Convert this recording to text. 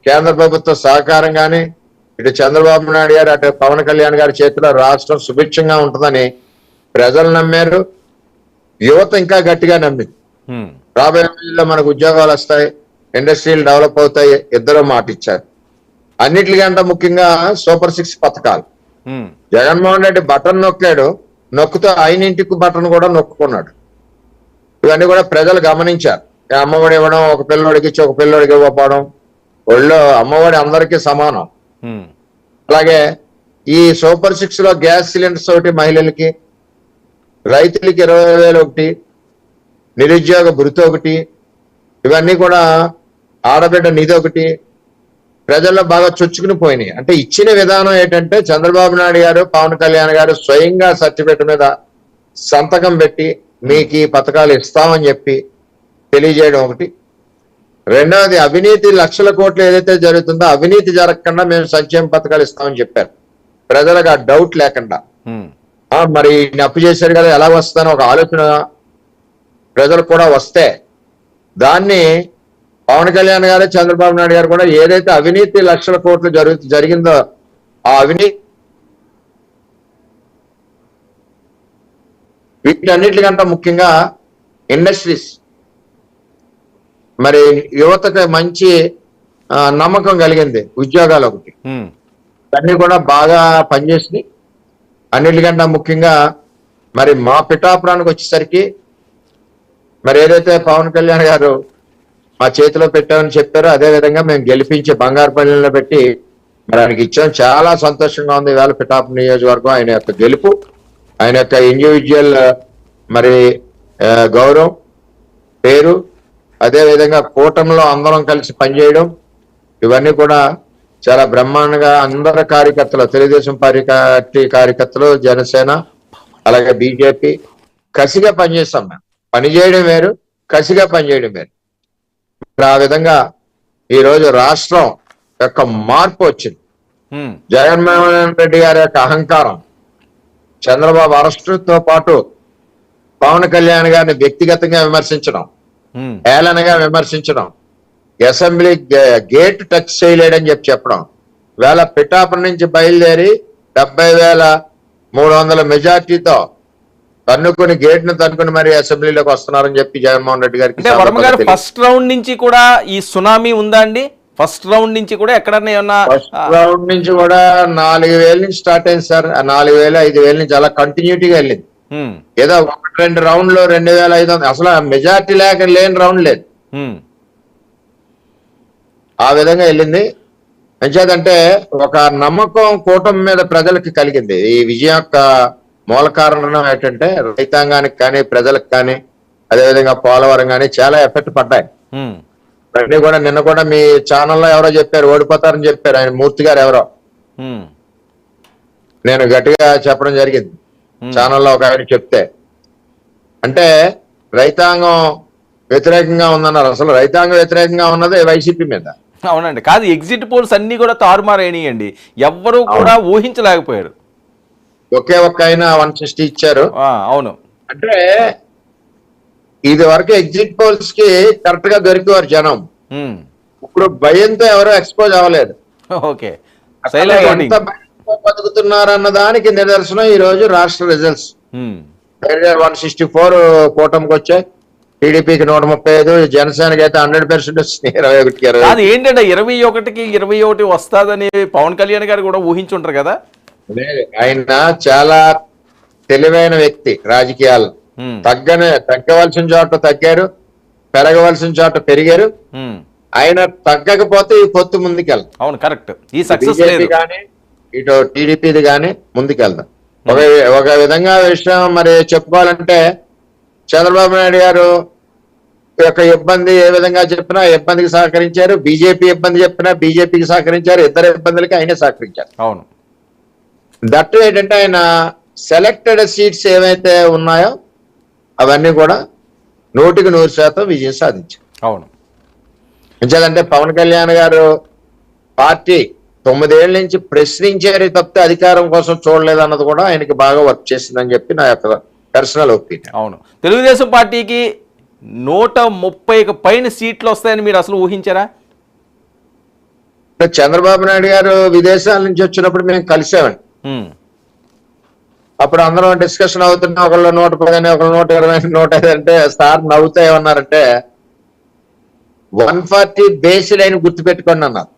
కేంద్ర ప్రభుత్వ సహకారం కానీ ఇటు చంద్రబాబు నాయుడు గారు అటు పవన్ కళ్యాణ్ గారి చేతిలో రాష్ట్రం సుభిక్షంగా ఉంటుందని ప్రజలు నమ్మారు. యువత ఇంకా గట్టిగా నమ్మింది. రాబోయే రోజుల్లో మనకు ఉద్యోగాలు వస్తాయి, ఇండస్ట్రీలు డెవలప్ అవుతాయి, ఇద్దరు మాట ఇచ్చారు. అన్నిటికంటే ముఖ్యంగా సూపర్ 6 పథకాలు. జగన్మోహన్ రెడ్డి బటన్ నొక్కాడు, నొక్కుతూ అయినింటికి బటన్ కూడా నొక్కుకున్నాడు. ఇవన్నీ కూడా ప్రజలు గమనించారు. అమ్మఒడి ఇవ్వడం, ఒక పిల్లోడికి ఇచ్చి ఒక పిల్లోడికి ఇవ్వకపోవడం, ఒళ్ళో అమ్మఒడి అందరికీ సమానం. అలాగే ఈ సూపర్ 6 లో గ్యాస్ సిలిండర్స్ ఒకటి మహిళలకి, రైతులకి 20,000 ఒకటి, నిరుద్యోగ భృతి ఒకటి, ఇవన్నీ కూడా ఆడబిడ్డ నిధి ఒకటి ప్రజల్లో బాగా చొచ్చుకుని పోయినాయి. అంటే ఇచ్చిన విధానం ఏంటంటే చంద్రబాబు నాయుడు గారు పవన్ కళ్యాణ్ గారు స్వయంగా సర్టిఫికెట్ మీద సంతకం పెట్టి మీకు ఈ పథకాలు ఇస్తామని చెప్పి తెలియజేయడం ఒకటి. రెండవది అవినీతి లక్షల కోట్లు ఏదైతే జరుగుతుందో అవినీతి జరగకుండా మేము సంక్షేమ పథకాలు ఇస్తామని చెప్పారు. ప్రజలకు ఆ డౌట్ లేకుండా మరి అప్పు చేశారు కదా ఎలా వస్తానో ఒక ఆలోచన ప్రజలకు కూడా వస్తే దాన్ని పవన్ కళ్యాణ్ గారు చంద్రబాబు నాయుడు గారు కూడా ఏదైతే అవినీతి లక్షల కోట్లు జరిగిందో ఆ అవినీతి వీటన్నిటికంటే ముఖ్యంగా ఇండస్ట్రీస్ మరి యువతకు మంచి నమ్మకం కలిగింది, ఉద్యోగాలు ఒకటి అన్ని కూడా బాగా పనిచేసి అన్నిటికంటే ముఖ్యంగా మరి మా పిఠాపురానికి వచ్చేసరికి మరి ఏదైతే పవన్ కళ్యాణ్ గారు మా చేతిలో పెట్టామని చెప్పారో అదే విధంగా మేము గెలిపించి బంగారుపల్లిలో పెట్టి మరి ఆయనకి ఇచ్చాం. చాలా సంతోషంగా ఉంది ఇవాళ పిఠాపురం నియోజకవర్గం. ఆయన యొక్క గెలుపు, ఆయన యొక్క ఇండివిజువల్ మరి గౌరవం, పేరు, అదే విధంగా కూటమిలో అందరం కలిసి పనిచేయడం, ఇవన్నీ కూడా చాలా బ్రహ్మాండంగా అందరు కార్యకర్తలు, తెలుగుదేశం పార్టీ కార్యకర్తలు, జనసేన అలాగే బీజేపీ కసిగా పనిచేస్తాం. మేము పనిచేయడం వేరు, కసిగా పనిచేయడం వేరు. ఆ విధంగా ఈ రోజు రాష్ట్రం యొక్క మార్పు వచ్చింది. జగన్మోహన్ రెడ్డి గారి యొక్క అహంకారం, చంద్రబాబు అరెస్టుతో పాటు పవన్ కళ్యాణ్ గారిని వ్యక్తిగతంగా విమర్శించడం, ఏలనగా విమర్శించడం, అసెంబ్లీ గేట్ టచ్ చేయలేడని చెప్పడం, వేళ పిఠాపురం నుంచి బయలుదేరి 70,300 మెజార్టీతో తన్నుకుని గేట్ ను తన్నుకుని మరి అసెంబ్లీలోకి వస్తున్నారని చెప్పి జగన్మోహన్ రెడ్డి గారికి ఫస్ట్ రౌండ్ నుంచి కూడా ఈ సునామీ ఉందా అండి? ఫస్ట్ రౌండ్ నుంచి కూడా ఎక్కడన్నా ఏమన్నా? ఫస్ట్ రౌండ్ నుంచి కూడా 4,000 నుంచి స్టార్ట్ అయింది సార్. 4,000, 5,000 నుంచి అలా కంటిన్యూటీగా వెళ్ళింది. ఏదో 1-2 రౌండ్లు 2,500 అసలు మెజార్టీ లేని రౌండ్ లేదు. ఆ విధంగా వెళ్ళింది. ఎంచేదంటే ఒక నమ్మకం కూటమి మీద ప్రజలకి కలిగింది. ఈ విజయం యొక్క మూల కారణం ఏంటంటే రైతాంగానికి కానీ ప్రజలకు కానీ అదేవిధంగా పోలవరం కానీ చాలా ఎఫెక్ట్ పడ్డాయి. అన్నీ కూడా నిన్న కూడా మీ ఛానల్లో ఎవరో చెప్పారు ఓడిపోతారని చెప్పారు. ఆయన మూర్తి గారు ఎవరో, నేను గట్టిగా చెప్పడం జరిగింది ఛానల్లో ఒక ఆయన చెప్తే. అంటే రైతాంగం వ్యతిరేకంగా ఉందన్నారు. అసలు రైతాంగం వ్యతిరేకంగా ఉన్నది వైసీపీ మీద. అవునండి, కాదు ఎగ్జిట్ పోల్స్ అన్ని కూడా తారుమారైనాయండి, ఎవ్వరూ కూడా ఊహించలేకపోయారు. ఒకే ఒక్క ఆయన 160 ఇచ్చారు. అవును, అంటే ఇది వరకు ఎగ్జిట్ పోల్స్ కి కరెక్ట్ గా దొరికేవారు జనం. ఇప్పుడు భయంతో ఎవరు ఎక్స్పోజ్ అవ్వలేదు. ఓకే, ఎంత బతుకుతున్నారన్న దానికి నిదర్శనం ఈ రోజు రాష్ట్ర రిజల్ట్స్. 164 కూటమికి వచ్చాయి, టీడీపీకి 135, జనసేనకి అయితే 100% వచ్చినాయి. 21 అది ఏంటంటే 21కి 21 వస్తాదని పవన్ కళ్యాణ్ గారు కూడా ఊహించుంటారు కదా. ఆయన చాలా తెలివైన వ్యక్తి. రాజకీయాలు తగ్గవలసిన చోట తగ్గారు, పెరగవలసిన చోట పెరిగారు. ఆయన తగ్గకపోతే ఈ పొత్తు ముందుకెళ్తాం. అవును, కరెక్ట్. ఈ సక్సెస్ కానీ ఇటు టీడీపీది కానీ ముందుకెళ్దాం. ఒక విధంగా విషయం మరి చెప్పుకోవాలంటే చంద్రబాబు నాయుడు గారు యొక్క ఇబ్బంది ఏ విధంగా చెప్పినా ఇబ్బందికి సహకరించారు, బీజేపీ ఇబ్బంది చెప్పినా బీజేపీకి సహకరించారు, ఇద్దరు ఇబ్బందులకి ఆయనే సహకరించారు. అవును, దట్ ఏంటంటే ఆయన సెలెక్టెడ్ సీట్స్ ఏవైతే ఉన్నాయో అవన్నీ కూడా 100% విజయం సాధించారు. అవును, ఎందుకంటే పవన్ కళ్యాణ్ గారు పార్టీ 9 ఏళ్ల నుంచి ప్రశ్నించారు తప్పితే అధికారం కోసం చూడలేదు అన్నది కూడా ఆయనకి బాగా వర్క్ చేసిందని చెప్పి నా యొక్క పర్సనల్ ఒపీనియన్. అవును, తెలుగుదేశం పార్టీకి 130కి పైన సీట్లు వస్తాయని మీరు అసలు ఊహించారా? ఇప్పుడు చంద్రబాబు నాయుడు గారు విదేశాల నుంచి వచ్చినప్పుడు మేము కలిసామండి. ఉమ్, అప్పుడు అందరం డిస్కషన్ అవుతున్నా, ఒకళ్ళు 110, ఒకళ్ళు 120, 105 అంటే సార్ నవ్వుతా ఏమన్నారంటే 140 బేస్ లైన్ గుర్తుపెట్టుకోండి అన్నారు.